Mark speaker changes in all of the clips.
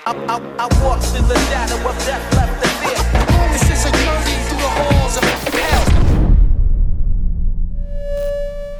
Speaker 1: I walk through the shadow of death left to fear. This is a journey through the halls of hell.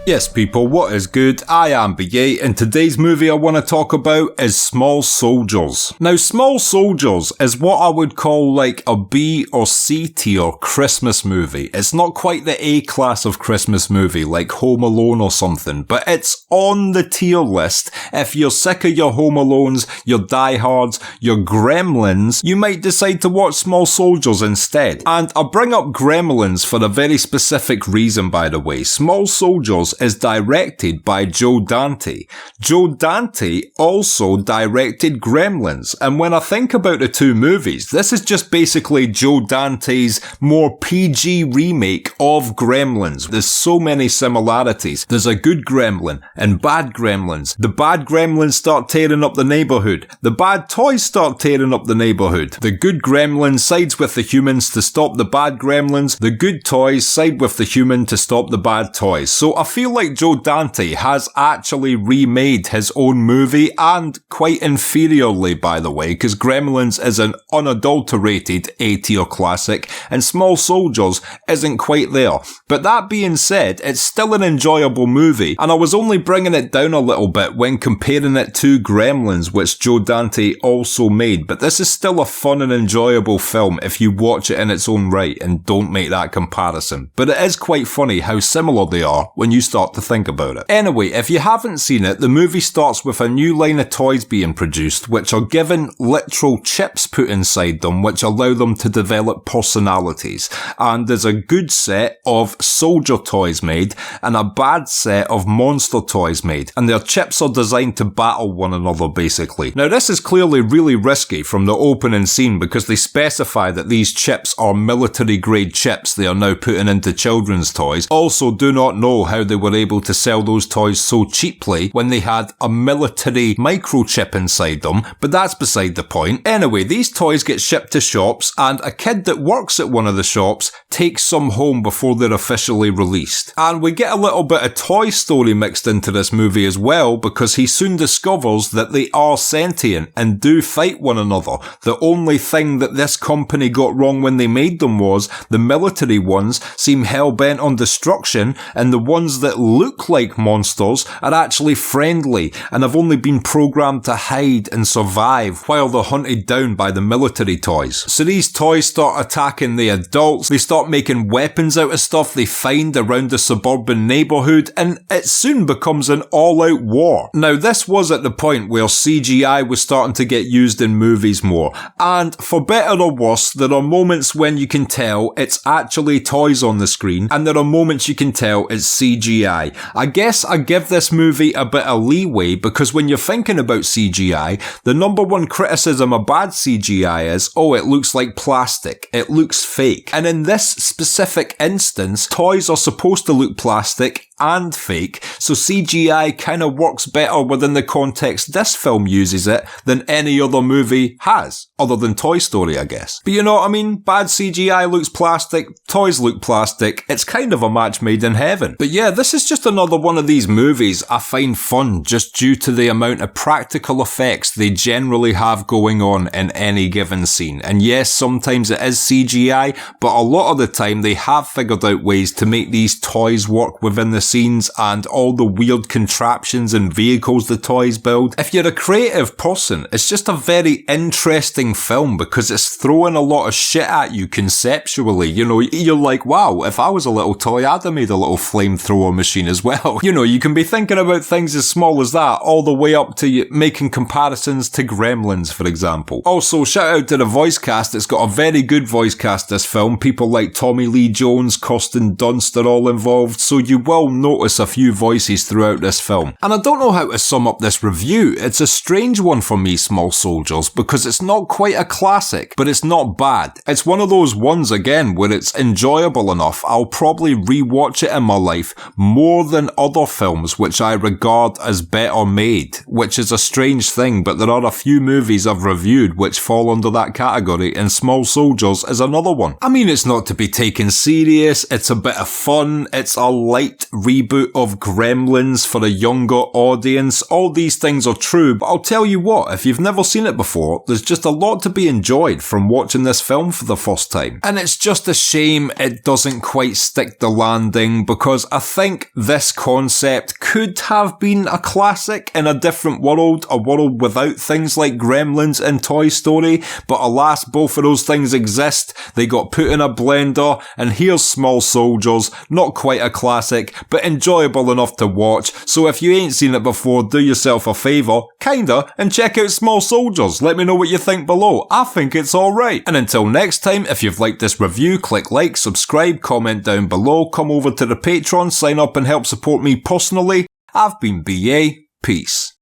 Speaker 2: Yes people, what is good? I am BA, and today's movie I want to talk about is Small Soldiers. Now Small Soldiers is what I would call like a B or C tier Christmas movie. It's not quite the A class of Christmas movie like Home Alone or something, but it's on the tier list. If you're sick of your Home Alones, your Die Hards, your Gremlins, you might decide to watch Small Soldiers instead. And I bring up Gremlins for a very specific reason, by the way. Small Soldiers is directed by Joe Dante. Joe Dante also directed Gremlins, and when I think about the two movies, this is just basically Joe Dante's more PG remake of Gremlins. There's so many similarities. There's a good gremlin and bad gremlins. The bad gremlins start tearing up the neighborhood. The bad toys start tearing up the neighborhood. The good gremlin sides with the humans to stop the bad gremlins. The good toys side with the human to stop the bad toys. So I feel like Joe Dante has actually remade his own movie, and quite inferiorly, by the way, because Gremlins is an unadulterated A-tier classic, and Small Soldiers isn't quite there. But that being said, it's still an enjoyable movie, and I was only bringing it down a little bit when comparing it to Gremlins, which Joe Dante also made, but this is still a fun and enjoyable film if you watch it in its own right and don't make that comparison. But it is quite funny how similar they are when you start to think about it. Anyway, if you haven't seen it, the movie starts with a new line of toys being produced, which are given literal chips put inside them, which allow them to develop personalities. And there's a good set of soldier toys made, and a bad set of monster toys made. And their chips are designed to battle one another, basically. Now, this is clearly really risky from the opening scene, because they specify that these chips are military-grade chips they are now putting into children's toys. Also, do not know how they were able to sell those toys so cheaply when they had a military microchip inside them, but that's beside the point. Anyway, these toys get shipped to shops, and a kid that works at one of the shops takes some home before they're officially released. And we get a little bit of Toy Story mixed into this movie as well, because he soon discovers that they are sentient and do fight one another. The only thing that this company got wrong when they made them was the military ones seem hell-bent on destruction, and the ones that look like monsters are actually friendly and have only been programmed to hide and survive while they're hunted down by the military toys. So these toys start attacking the adults, they start making weapons out of stuff they find around the suburban neighbourhood, and it soon becomes an all-out war. Now this was at the point where CGI was starting to get used in movies more, and for better or worse, there are moments when you can tell it's actually toys on the screen, and there are moments you can tell it's CGI. I guess I give this movie a bit of leeway, because when you're thinking about CGI, the number one criticism of bad CGI is, oh, it looks like plastic, it looks fake. And in this specific instance, toys are supposed to look plastic and fake, so CGI kind of works better within the context this film uses it than any other movie has, other than Toy Story, I guess. But you know what I mean? Bad CGI looks plastic, toys look plastic, it's kind of a match made in heaven. But yeah, this is just another one of these movies I find fun just due to the amount of practical effects they generally have going on in any given scene. And yes, sometimes it is CGI, but a lot of the time they have figured out ways to make these toys work within the scenes and all the weird contraptions and vehicles the toys build. If you're a creative person, it's just a very interesting film because it's throwing a lot of shit at you conceptually. You know, you're like, wow, if I was a little toy, I'd have made a little flamethrower machine as well. You know, you can be thinking about things as small as that, all the way up to making comparisons to Gremlins, for example. Also, shout out to the voice cast. It's got a very good voice cast, this film. People like Tommy Lee Jones, Kirsten Dunst are all involved, so you will notice a few voices throughout this film. And I don't know how to sum up this review. It's a strange one for me, Small Soldiers, because it's not quite a classic, but it's not bad. It's one of those ones, again, where it's enjoyable enough. I'll probably rewatch it in my life more than other films which I regard as better made, which is a strange thing, but there are a few movies I've reviewed which fall under that category, and Small Soldiers is another one. I mean, it's not to be taken serious, it's a bit of fun, it's a light reboot of Gremlins for a younger audience. All these things are true, but I'll tell you what, if you've never seen it before, there's just a lot to be enjoyed from watching this film for the first time. And it's just a shame it doesn't quite stick the landing, because I think this concept could have been a classic in a different world, a world without things like Gremlins and Toy Story, but alas, both of those things exist. They got put in a blender, and here's Small Soldiers, not quite a classic, but enjoyable enough to watch. So if you ain't seen it before, do yourself a favour, kinda, and check out Small Soldiers. Let me know what you think below. I think it's alright. And until next time, if you've liked this review, click like, subscribe, comment down below, come over to the Patreon, sign up and help support me personally. I've been BA. Peace.